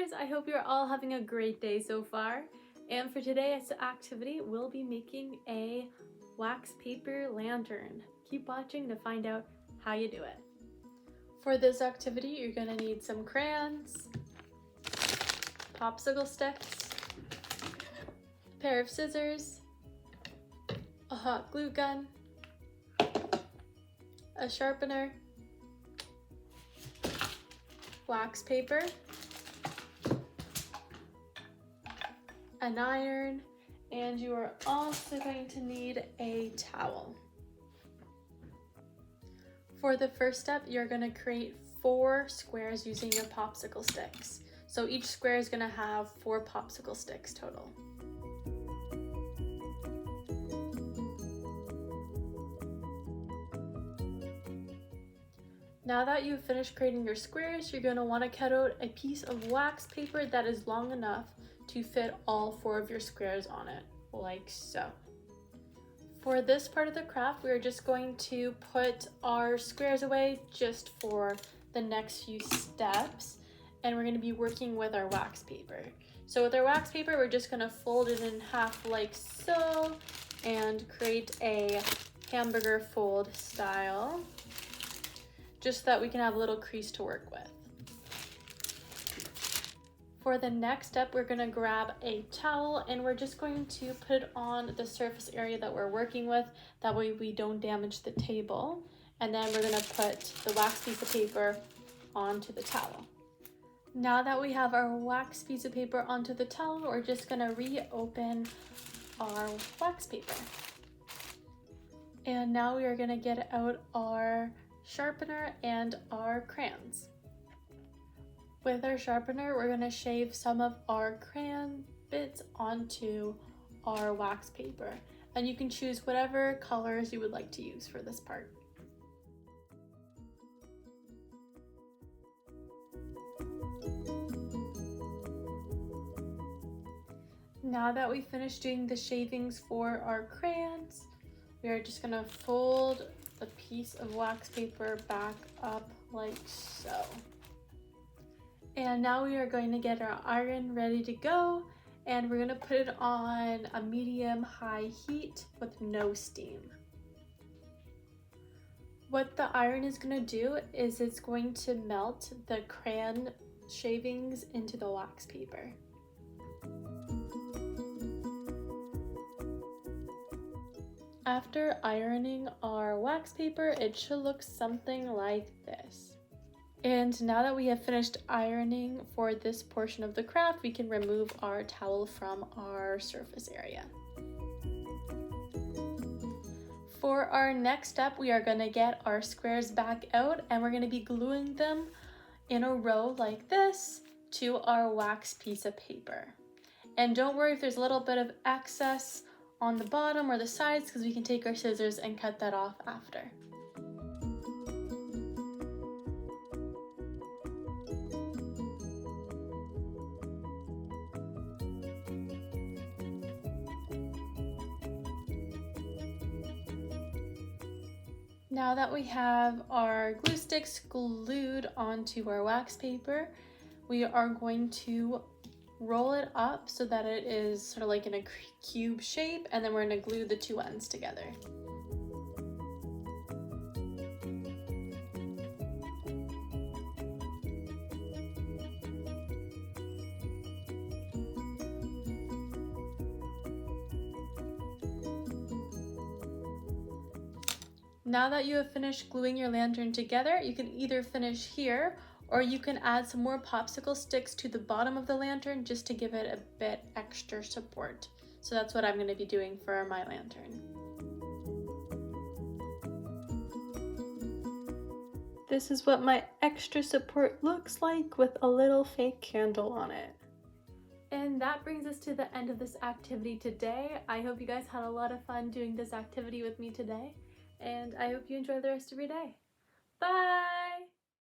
crafters, I hope you're all having a great day so far. And for today's activity, we'll be making a wax paper lantern. Keep watching to find out how you do it. For this activity, you're gonna need some crayons, popsicle sticks, a pair of scissors, a hot glue gun, a sharpener, wax paper, an iron, and you are also going to need a towel. For the first step, you're going to create 4 squares using your popsicle sticks. So each square is going to have 4 popsicle sticks total. Now that you've finished creating your squares, you're going to want to cut out a piece of wax paper that is long enough to fit all 4 of your squares on it, like so. For this part of the craft, we're just going to put our squares away just for the next few steps, and we're going to be working with our wax paper. So with our wax paper, we're just going to fold it in half like so and create a hamburger fold style, just so that we can have a little crease to work with. For the next step, we're going to grab a towel and we're just going to put it on the surface area that we're working with. That way we don't damage the table. And then we're going to put the wax piece of paper onto the towel. Now that we have our wax piece of paper onto the towel, we're just going to reopen our wax paper. And now we are going to get out our sharpener and our crayons. With our sharpener, we're going to shave some of our crayon bits onto our wax paper, and you can choose whatever colors you would like to use for this part. Now that we finished doing the shavings for our crayons, we are just going to fold the piece of wax paper back up like so. And now we are going to get our iron ready to go, and we're going to put it on a medium-high heat with no steam. What the iron is going to do is it's going to melt the crayon shavings into the wax paper. After ironing our wax paper, it should look something like this. And now that we have finished ironing for this portion of the craft, we can remove our towel from our surface area. For our next step, we are going to get our squares back out and we're going to be gluing them in a row like this to our wax piece of paper. And don't worry if there's a little bit of excess on the bottom or the sides, because we can take our scissors and cut that off after. Now that we have our glue sticks glued onto our wax paper, we are going to roll it up so that it is sort of like in a cube shape, and then we're going to glue the 2 ends together. Now that you have finished gluing your lantern together, you can either finish here or you can add some more popsicle sticks to the bottom of the lantern just to give it a bit extra support. So that's what I'm going to be doing for my lantern. This is what my extra support looks like with a little fake candle on it. And that brings us to the end of this activity today. I hope you guys had a lot of fun doing this activity with me today, and I hope you enjoy the rest of your day. Bye!